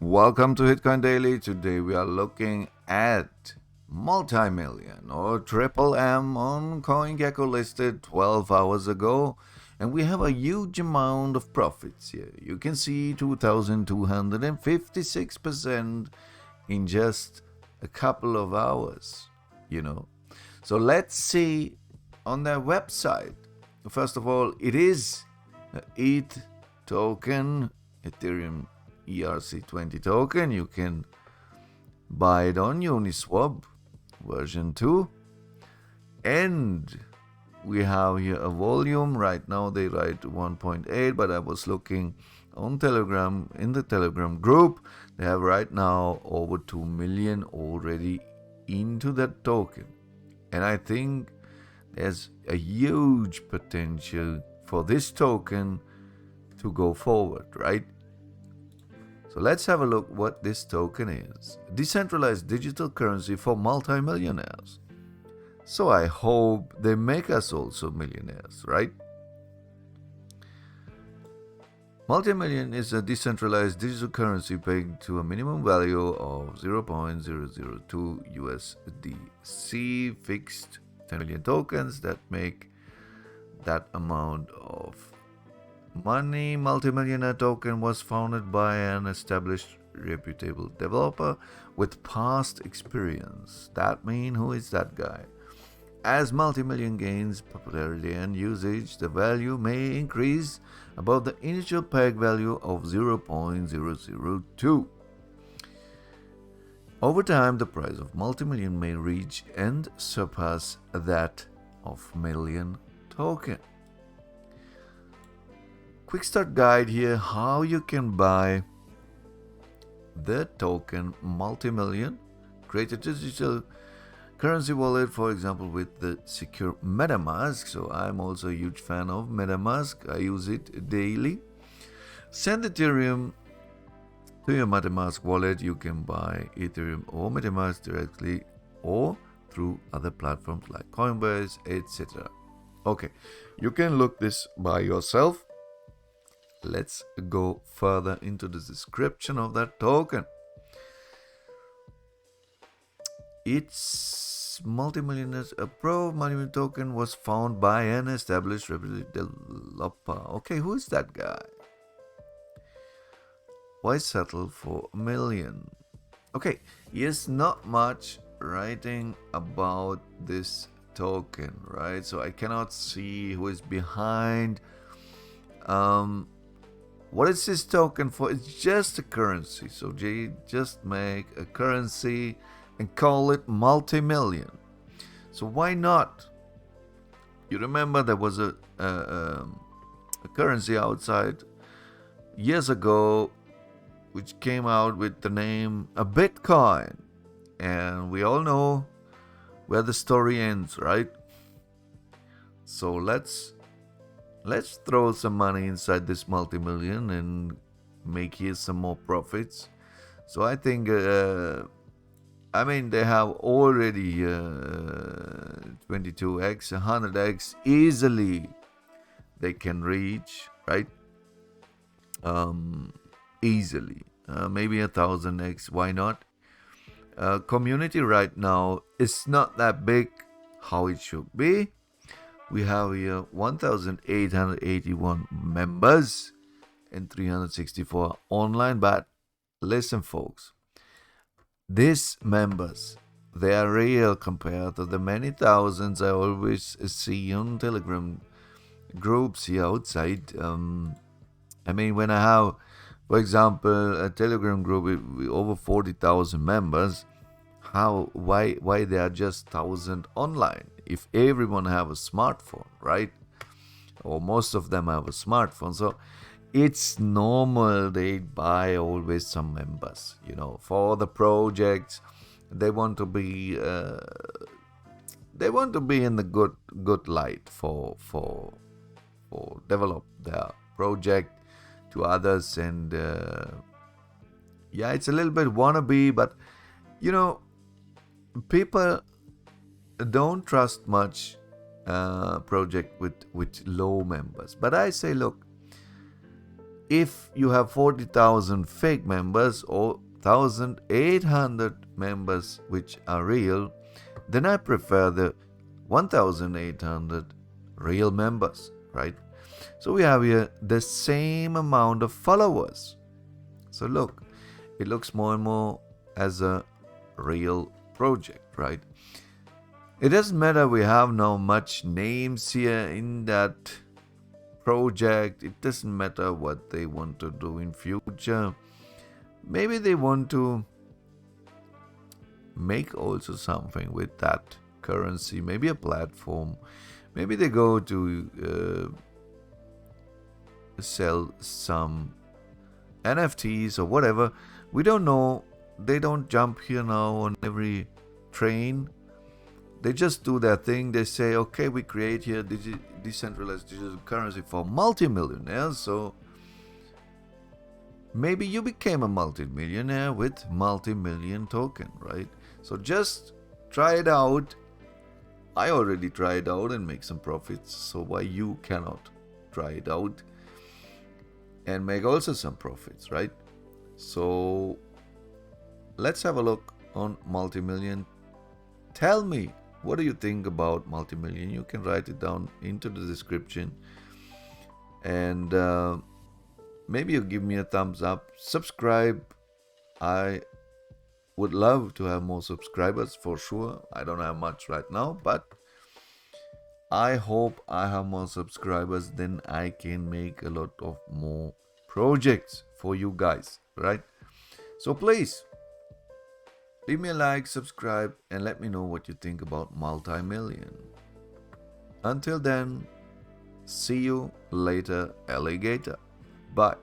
Welcome to Hitcoin Daily. Today we are looking at multi-million or triple M on CoinGecko listed 12 hours ago, and we have a huge amount of profits here. You can see 2,256% in just a couple of hours, So let's see on their website. First of all, it is an ETH token, Ethereum ERC20 token. You can buy it on Uniswap version 2, and we have here a volume. Right now they write 1.8, but I was looking on Telegram, in the Telegram group, they have right now over 2 million already into that token, and I think there's a huge potential for this token to go forward, right? So let's have a look what this token is. Decentralized digital currency for multimillionaires. So I hope they make us also millionaires, right? Multimillion is a decentralized digital currency pegged to a minimum value of 0.002 USDC, fixed 10 million tokens that make that amount of money. Multimillionaire token was founded by an established reputable developer with past experience. That means, who is that guy? As multimillion gains popularity and usage, the value may increase above the initial peg value of 0.002. Over time, the price of multimillion may reach and surpass that of million token. Quick start guide here, how you can buy the token multimillion. Create a digital currency wallet, for example, with the secure MetaMask. So I'm also a huge fan of MetaMask. I use it daily. Send Ethereum to your MetaMask wallet. You can buy Ethereum or MetaMask directly or through other platforms like Coinbase, etc. Okay, you can look this by yourself. Let's go further into the description of that token. It's multimillionaires. A multimillion token was found by an established reputable developer. Okay, who is that guy? Why settle for a million? Okay, here's not much writing about this token, right? So I cannot see who is behind. What is this token for? It's just a currency. So they just make a currency and call it multi-million. So why not? You remember there was a currency outside years ago which came out with the name a Bitcoin. And we all know where the story ends, right? So let's throw some money inside this multi-million and make here some more profits. So I think, they have already 22x, 100x easily they can reach, right? Easily. Maybe 1,000x, why not? Community right now is not that big how it should be. We have here 1,881 members and 364 online. But listen, folks, these members, they are real compared to the many thousands I always see on Telegram groups here outside. When I have, for example, a Telegram group with over 40,000 members, why there are just 1,000 online? If everyone have a smartphone, right? Or most of them have a smartphone, so it's normal they buy always some members. For the projects, they want to be in the good light for develop their project to others, and it's a little bit wannabe, but people don't trust much project with low members. But I say, look, if you have 40,000 fake members or 1,800 members which are real, then I prefer the 1,800 real members, right? So we have here the same amount of followers. So look, it looks more and more as a real project, right? It doesn't matter we have now much names here in that project. It doesn't matter what they want to do in future. Maybe they want to make also something with that currency, maybe a platform. Maybe they go to sell some NFTs or whatever. We don't know. They don't jump here now on every train. They just do their thing. They say, okay, we create here decentralized digital currency for multimillionaires. So maybe you became a multimillionaire with MultiMillion Token, right? So just try it out. I already tried it out and make some profits. So why you cannot try it out and make also some profits, right? So let's have a look on MultiMillion. Tell me, what do you think about MultiMillion? You can write it down into the description. And maybe you give me a thumbs up. Subscribe. I would love to have more subscribers for sure. I don't have much right now, but I hope I have more subscribers. Then I can make a lot of more projects for you guys, right? So please leave me a like, subscribe, and let me know what you think about MultiMillion. Until then, see you later, alligator. Bye.